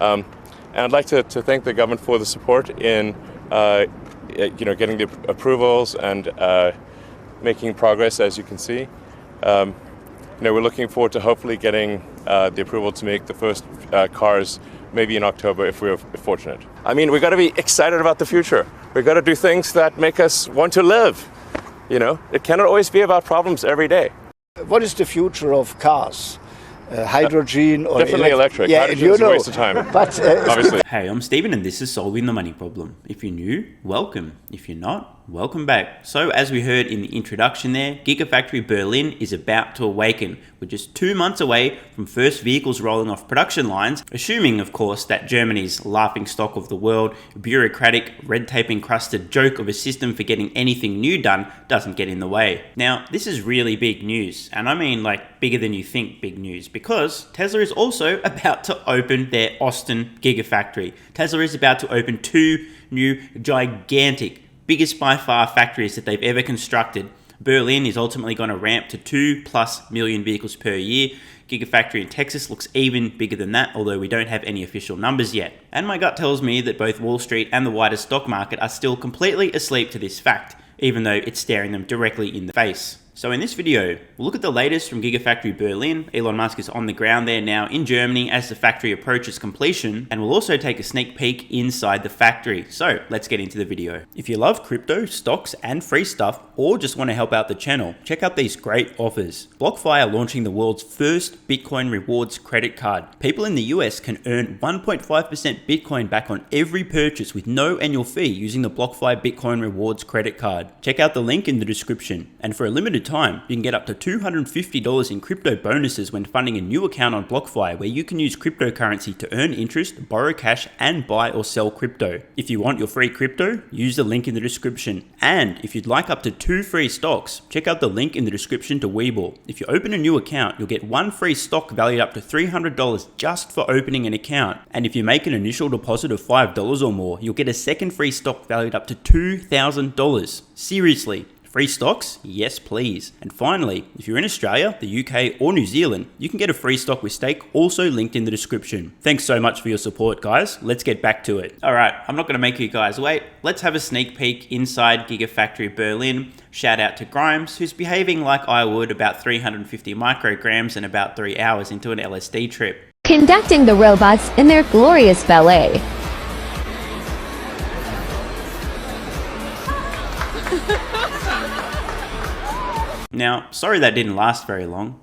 And I'd like to thank the government for the support in getting the approvals and making progress, as you can see. We're looking forward to hopefully getting the approval to make the first cars maybe in October if we're fortunate. I mean, we've got to be excited about the future. We've got to do things that make us want to live. It cannot always be about problems every day. What is the future of cars? Hydrogen or definitely electric. Yeah, hydrogen is a waste of time. But obviously. Hey, I'm Stephen and this is Solving the Money Problem. If you're new, welcome. If you're not, welcome back. So as we heard in the introduction there, Gigafactory Berlin is about to awaken. We're just 2 months away from first vehicles rolling off production lines, assuming of course that Germany's laughingstock of the world, bureaucratic, red tape encrusted joke of a system for getting anything new done doesn't get in the way. Now this is really big news, and I mean like bigger than you think big news, because Tesla is also about to open their Austin Gigafactory. Tesla is about to open 2 new gigantic, biggest by far factories that they've ever constructed. Berlin is ultimately going to ramp to 2+ million vehicles per year. Gigafactory in Texas looks even bigger than that, although we don't have any official numbers yet. And my gut tells me that both Wall Street and the wider stock market are still completely asleep to this fact, even though it's staring them directly in the face. So in this video, we'll look at the latest from Gigafactory Berlin. Elon Musk is on the ground there now in Germany as the factory approaches completion, and we'll also take a sneak peek inside the factory. So let's get into the video. If you love crypto, stocks, and free stuff, or just want to help out the channel, check out these great offers. BlockFi are launching the world's first Bitcoin rewards credit card. People in the US can earn 1.5% Bitcoin back on every purchase with no annual fee using the BlockFi Bitcoin rewards credit card. Check out the link in the description. And for a limited time, you can get up to $250 in crypto bonuses when funding a new account on BlockFi, where you can use cryptocurrency to earn interest, borrow cash, and buy or sell crypto. If you want your free crypto, use the link in the description. And if you'd like up to 2 free stocks, check out the link in the description to WeBull. If you open a new account, you'll get 1 free stock valued up to $300 just for opening an account. And if you make an initial deposit of $5 or more, you'll get a second free stock valued up to $2,000. Seriously. Free stocks? Yes, please. And finally, if you're in Australia, the UK, or New Zealand, you can get a free stock with stake, also linked in the description. Thanks so much for your support, guys. Let's get back to it. All right, I'm not going to make you guys wait. Let's have a sneak peek inside Gigafactory Berlin. Shout out to Grimes, who's behaving like I would about 350 micrograms and about 3 hours into an LSD trip. Conducting the robots in their glorious ballet. Now, sorry that didn't last very long.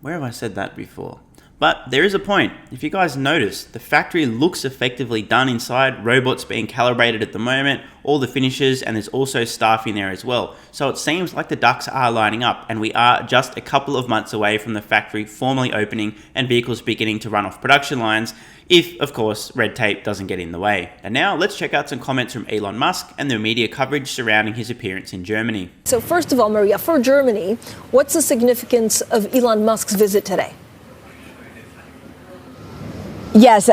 Where have I said that before? But there is a point. If you guys notice, the factory looks effectively done inside, robots being calibrated at the moment, all the finishes, and there's also staff in there as well. So it seems like the ducks are lining up, and we are just a couple of months away from the factory formally opening and vehicles beginning to run off production lines, if, of course, red tape doesn't get in the way. And now let's check out some comments from Elon Musk and the media coverage surrounding his appearance in Germany. So first of all, Maria, for Germany, what's the significance of Elon Musk's visit today? Yes,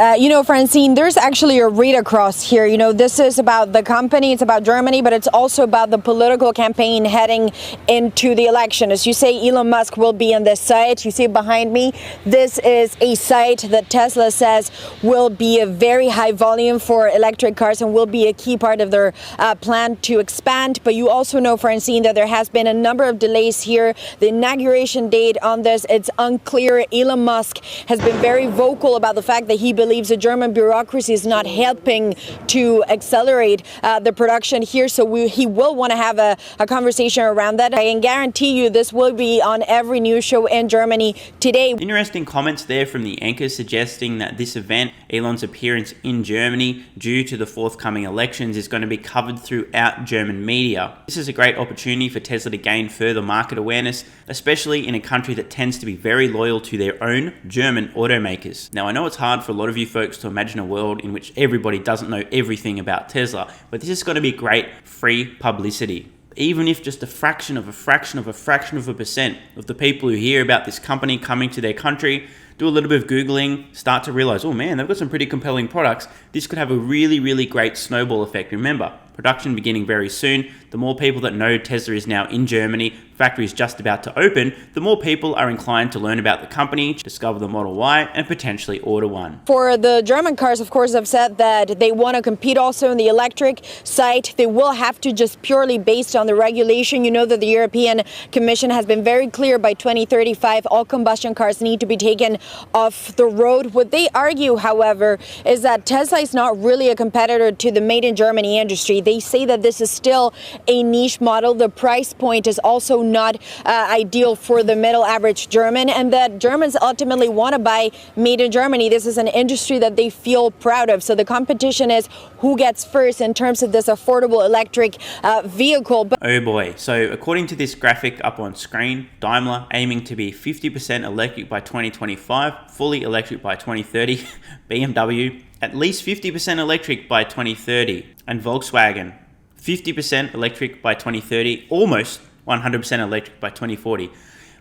Francine, there's actually a read across here. This is about the company, it's about Germany, but it's also about the political campaign heading into the election. As you say, Elon Musk will be on this site. You see behind me, this is a site that Tesla says will be a very high volume for electric cars and will be a key part of their plan to expand. But you also know, Francine, that there has been a number of delays here. The inauguration date on this, it's unclear. Elon Musk has been very vocal about the fact that he believes the German bureaucracy is not helping to accelerate the production here. So he will want to have a conversation around that. I can guarantee you this will be on every news show in Germany today. Interesting comments there from the anchor suggesting that this event, Elon's appearance in Germany due to the forthcoming elections, is going to be covered throughout German media. This is a great opportunity for Tesla to gain further market awareness, especially in a country that tends to be very loyal to their own German automakers. Now, I know it's hard for a lot of you folks to imagine a world in which everybody doesn't know everything about Tesla, but this is going to be great free publicity. Even if just a fraction of a percent of the people who hear about this company coming to their country do a little bit of Googling, start to realize, oh man, they've got some pretty compelling products. This could have a really, really great snowball effect. Remember, Production beginning very soon. The more people that know Tesla is now in Germany, factory is just about to open, the more people are inclined to learn about the company, discover the Model Y, and potentially order one. For the German cars, of course, have said that they want to compete also in the electric side. They will have to, just purely based on the regulation. You know that the European Commission has been very clear: by 2035, all combustion cars need to be taken off the road. What they argue, however, is that Tesla is not really a competitor to the made in Germany industry. They say that this is still a niche model. The price point is also not ideal for the middle average German, and that Germans ultimately want to buy made in Germany. This is an industry that they feel proud of. So the competition is who gets first in terms of this affordable electric vehicle. Oh boy. So according to this graphic up on screen, Daimler aiming to be 50% electric by 2025, fully electric by 2030, BMW at least 50% electric by 2030, and Volkswagen 50% electric by 2030, almost 100% electric by 2040.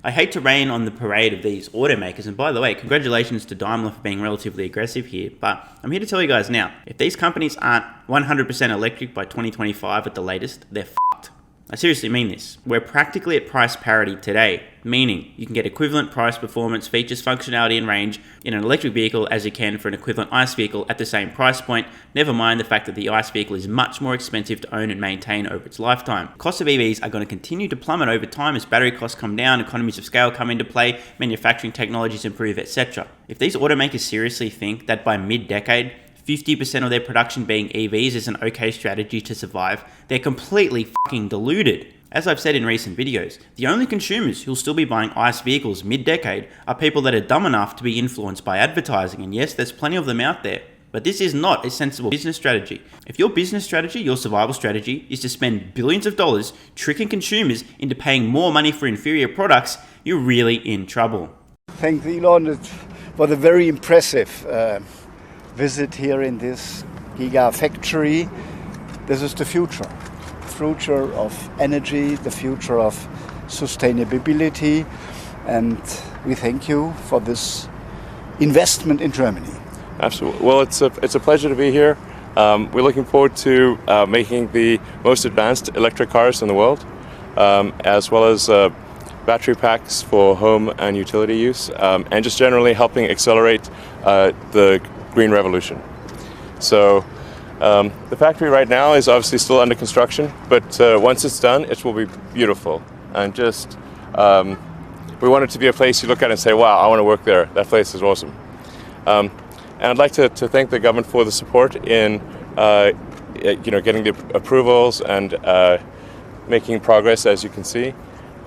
I hate to rain on the parade of these automakers, and by the way, congratulations to Daimler for being relatively aggressive here, but I'm here to tell you guys now, if these companies aren't 100% electric by 2025 at the latest, they're fucked. I seriously mean this. We're practically at price parity today, meaning you can get equivalent price, performance, features, functionality, and range in an electric vehicle as you can for an equivalent ICE vehicle at the same price point. Never mind the fact that the ICE vehicle is much more expensive to own and maintain over its lifetime. Costs of EVs are going to continue to plummet over time as battery costs come down, economies of scale come into play, manufacturing technologies improve, etc. If these automakers seriously think that by mid-decade, 50% of their production being EVs is an okay strategy to survive, they're completely fucking deluded. As I've said in recent videos, the only consumers who'll still be buying ICE vehicles mid-decade are people that are dumb enough to be influenced by advertising, and yes, there's plenty of them out there. But this is not a sensible business strategy. If your business strategy, your survival strategy, is to spend billions of dollars tricking consumers into paying more money for inferior products, you're really in trouble. Thank Elon for the very impressive visit here in this Gigafactory. This is the future of energy, the future of sustainability, and we thank you for this investment in Germany. Absolutely. Well, it's a pleasure to be here. We're looking forward to making the most advanced electric cars in the world, as well as battery packs for home and utility use, and just generally helping accelerate the green revolution. So the factory right now is obviously still under construction, but once it's done, it will be beautiful. And just we want it to be a place you look at and say, wow, I want to work there. That place is awesome. And I'd like to thank the government for the support in getting the approvals and making progress, as you can see.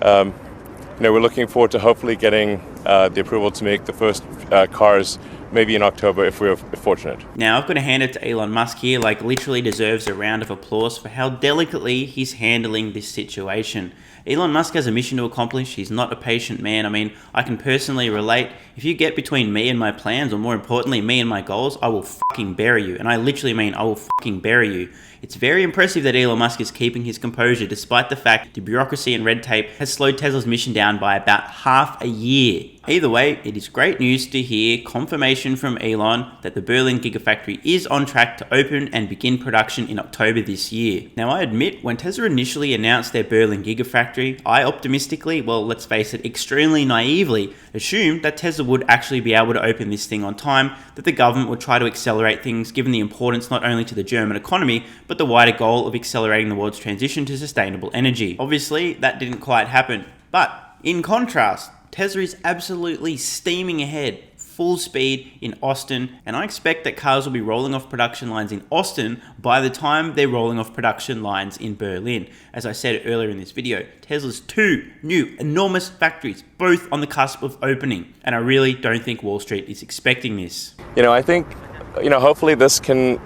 We're looking forward to hopefully getting the approval to make the first cars maybe in October if we're fortunate. Now, I've got to hand it to Elon Musk here, literally deserves a round of applause for how delicately he's handling this situation. Elon Musk has a mission to accomplish. He's not a patient man. I mean, I can personally relate. If you get between me and my plans, or more importantly, me and my goals, I will fucking bury you. And I literally mean I will fucking bury you. It's very impressive that Elon Musk is keeping his composure despite the fact the bureaucracy and red tape has slowed Tesla's mission down by about half a year. Either way, it is great news to hear confirmation from Elon that the Berlin Gigafactory is on track to open and begin production in October this year. Now, I admit, when Tesla initially announced their Berlin Gigafactory, I optimistically, well, let's face it, extremely naively, assumed that Tesla would actually be able to open this thing on time, that the government would try to accelerate things given the importance not only to the German economy, but the wider goal of accelerating the world's transition to sustainable energy. Obviously, that didn't quite happen. But in contrast, Tesla is absolutely steaming ahead, full speed in Austin, and I expect that cars will be rolling off production lines in Austin by the time they're rolling off production lines in Berlin. As I said earlier in this video, Tesla's 2 new enormous factories, both on the cusp of opening, and I really don't think Wall Street is expecting this. I think, hopefully this Giga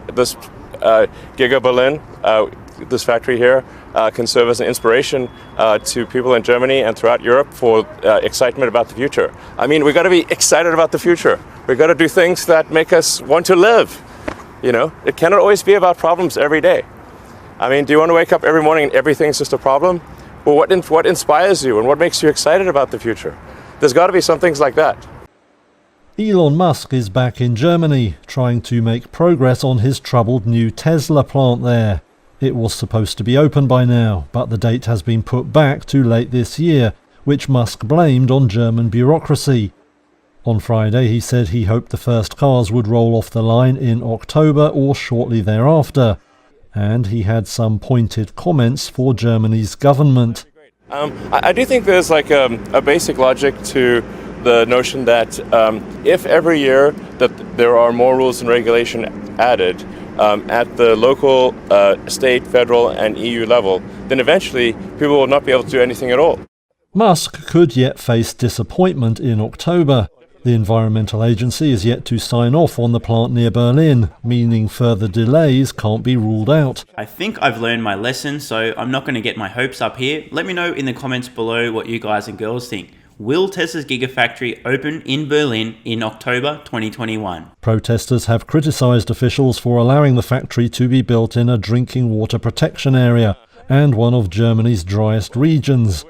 Berlin, this factory here, can serve as an inspiration to people in Germany and throughout Europe for excitement about the future. I mean, we've got to be excited about the future. We've got to do things that make us want to live. It cannot always be about problems every day. I mean, do you want to wake up every morning and everything's just a problem? Well, what inspires you and what makes you excited about the future? There's got to be some things like that. Elon Musk is back in Germany, trying to make progress on his troubled new Tesla plant there. It was supposed to be open by now, but the date has been put back to late this year, which Musk blamed on German bureaucracy. On Friday, he said he hoped the first cars would roll off the line in October or shortly thereafter, and he had some pointed comments for Germany's government. I do think there's like a basic logic to the notion that if every year that there are more rules and regulation added at the local, state, federal and EU level, then eventually people will not be able to do anything at all. Musk could yet face disappointment in October. The environmental agency is yet to sign off on the plant near Berlin, meaning further delays can't be ruled out. I think I've learned my lesson, so I'm not going to get my hopes up here. Let me know in the comments below what you guys and girls think. Will Tesla's Gigafactory open in Berlin in October 2021? Protesters have criticised officials for allowing the factory to be built in a drinking water protection area and one of Germany's driest regions.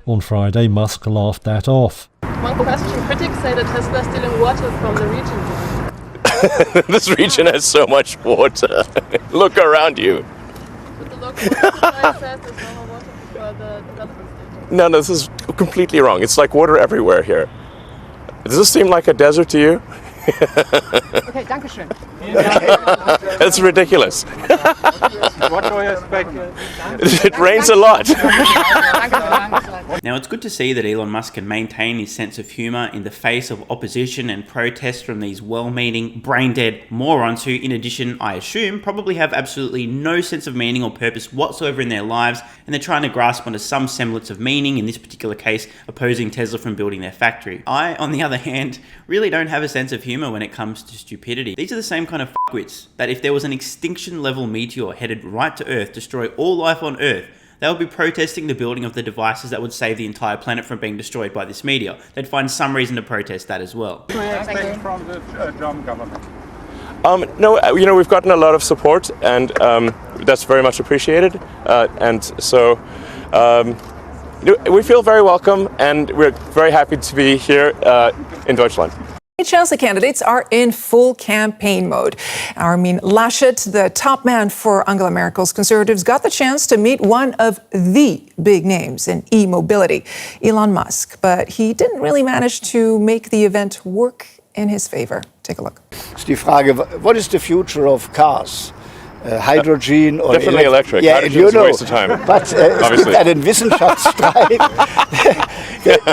On Friday, Musk laughed that off. One question, critics say that Tesla is stealing water from the region. This region has so much water. Look around you. But the local water supply says there's no more water for the development stage. No, this is completely wrong. It's like water everywhere here. Does this seem like a desert to you? Okay, danke schön. That's ridiculous. What do you expect? It rains a lot. Now, it's good to see that Elon Musk can maintain his sense of humour in the face of opposition and protests from these well-meaning, brain-dead morons who, in addition, I assume, probably have absolutely no sense of meaning or purpose whatsoever in their lives, and they're trying to grasp onto some semblance of meaning, in this particular case, opposing Tesla from building their factory. I, on the other hand, really don't have a sense of humour when it comes to stupidity. These are the same kind of fuckwits that if there was an extinction-level meteor headed right to Earth, destroy all life on Earth, they would be protesting the building of the devices that would save the entire planet from being destroyed by this meteor. They'd find some reason to protest that as well. What do you expect from the German government? No, we've gotten a lot of support, and that's very much appreciated. And so we feel very welcome, and we're very happy to be here in Deutschland. Chancellor candidates are in full campaign mode. Armin Laschet, the top man for Angela Merkel's Conservatives, got the chance to meet one of the big names in e-mobility, Elon Musk. But he didn't really manage to make the event work in his favor. Take a look. Ist die Frage, what is the future of cars? Hydrogen or definitely electric. Yeah, Hydrogen is a waste of time. But es gibt einen Wissenschaftsstreit.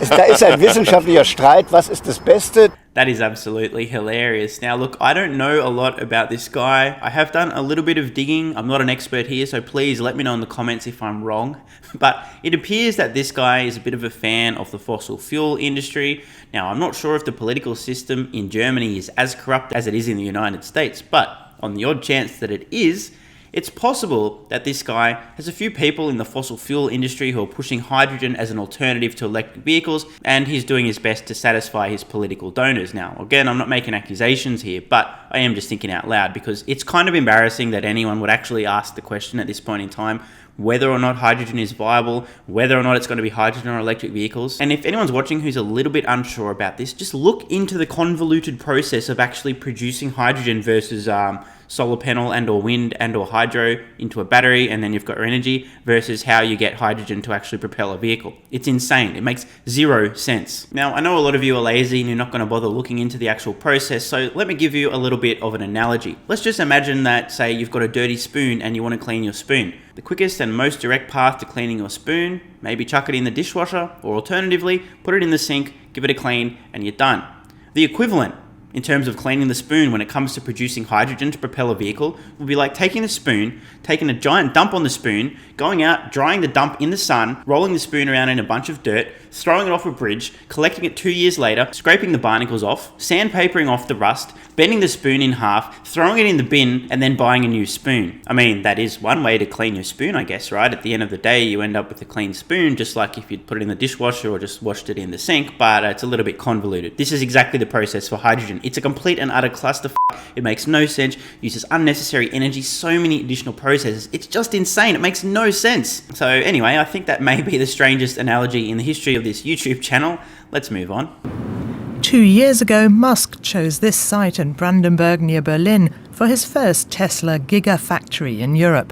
Da ist ein wissenschaftlicher Streit. Was ist das Beste? That is absolutely hilarious. Now, look, I don't know a lot about this guy. I have done a little bit of digging. I'm not an expert here, so please let me know in the comments if I'm wrong. But it appears that this guy is a bit of a fan of the fossil fuel industry. Now, I'm not sure if the political system in Germany is as corrupt as it is in the United States, but on the odd chance that it is, it's possible that this guy has a few people in the fossil fuel industry who are pushing hydrogen as an alternative to electric vehicles, and he's doing his best to satisfy his political donors. Now, again, I'm not making accusations here, but I am just thinking out loud because it's kind of embarrassing that anyone would actually ask the question at this point in time whether or not hydrogen is viable, whether or not it's going to be hydrogen or electric vehicles. And if anyone's watching who's a little bit unsure about this, just look into the convoluted process of actually producing hydrogen versus solar panel and or wind and or hydro into a battery, and then you've got your energy, versus how you get hydrogen to actually propel a vehicle. It's insane. It makes zero sense. Now, I know a lot of you are lazy and you're not going to bother looking into the actual process, so let me give you a little bit of an analogy. Let's just imagine that, say, you've got a dirty spoon and you want to clean your spoon. The quickest and most direct path to cleaning your spoon, maybe chuck it in the dishwasher, or alternatively, put it in the sink, give it a clean, and you're done. The equivalent in terms of cleaning the spoon when it comes to producing hydrogen to propel a vehicle would be like taking the spoon, taking a giant dump on the spoon, going out, drying the dump in the sun, rolling the spoon around in a bunch of dirt, throwing it off a bridge, collecting it 2 years later, scraping the barnacles off, sandpapering off the rust, bending the spoon in half, throwing it in the bin, and then buying a new spoon. I mean, that is one way to clean your spoon, I guess, right? At the end of the day, you end up with a clean spoon, just like if you'd put it in the dishwasher or just washed it in the sink, but it's a little bit convoluted. This is exactly the process for hydrogen. It's a complete and utter clusterfuck. It makes no sense, uses unnecessary energy, so many additional processes. It's just insane. It makes no sense. So anyway, I think that may be the strangest analogy in the history of this YouTube channel. Let's move on. 2 years ago, Musk chose this site in Brandenburg near Berlin for his first Tesla Gigafactory in Europe.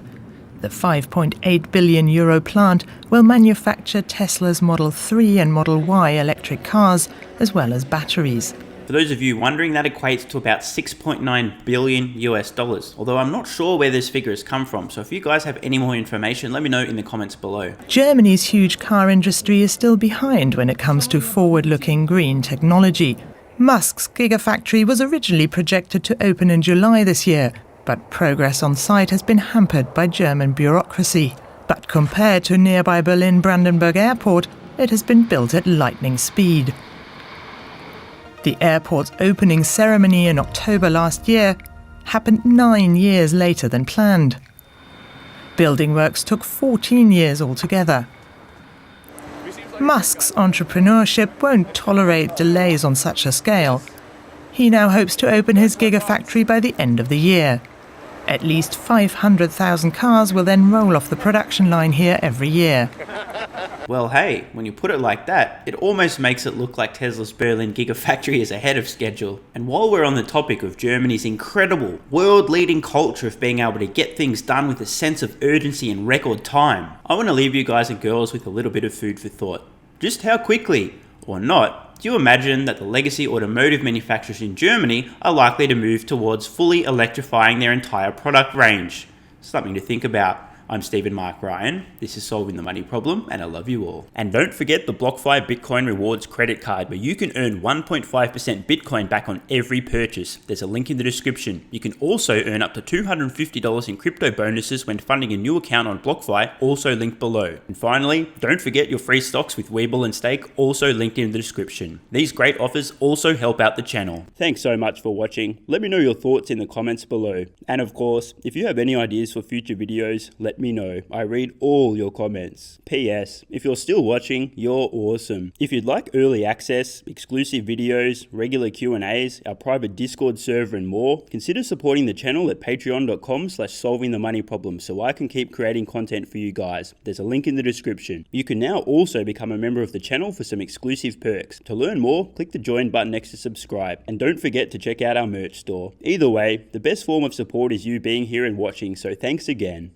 The €5.8 billion plant will manufacture Tesla's Model 3 and Model Y electric cars, as well as batteries. For those of you wondering, that equates to about $6.9 billion US, although I'm not sure where this figure has come from, so if you guys have any more information, let me know in the comments below. Germany's huge car industry is still behind when it comes to forward-looking green technology. Musk's Gigafactory was originally projected to open in July this year, but progress on site has been hampered by German bureaucracy. But compared to nearby Berlin-Brandenburg Airport, it has been built at lightning speed. The airport's opening ceremony in October last year happened 9 years later than planned. Building works took 14 years altogether. Musk's entrepreneurship won't tolerate delays on such a scale. He now hopes to open his Gigafactory by the end of the year. At least 500,000 cars will then roll off the production line here every year. Well, hey, when you put it like that, it almost makes it look like Tesla's Berlin Gigafactory is ahead of schedule. And while we're on the topic of Germany's incredible, world-leading culture of being able to get things done with a sense of urgency in record time, I want to leave you guys and girls with a little bit of food for thought. Just how quickly, or not, do you imagine that the legacy automotive manufacturers in Germany are likely to move towards fully electrifying their entire product range? Something to think about. I'm Stephen Mark Ryan, this is Solving the Money Problem, and I love you all. And don't forget the BlockFi Bitcoin Rewards credit card where you can earn 1.5% Bitcoin back on every purchase. There's a link in the description. You can also earn up to $250 in crypto bonuses when funding a new account on BlockFi, also linked below. And finally, don't forget your free stocks with WeBull and Stake, also linked in the description. These great offers also help out the channel. Thanks so much for watching. Let me know your thoughts in the comments below. And of course, if you have any ideas for future videos, let me know. I read all your comments. P.S. If you're still watching, you're awesome. If you'd like early access, exclusive videos, regular Q&As, our private Discord server and more, consider supporting the channel at patreon.com/solvingthemoneyproblem so I can keep creating content for you guys. There's a link in the description. You can now also become a member of the channel for some exclusive perks. To learn more, click the join button next to subscribe. And don't forget to check out our merch store. Either way, the best form of support is you being here and watching, so thanks again.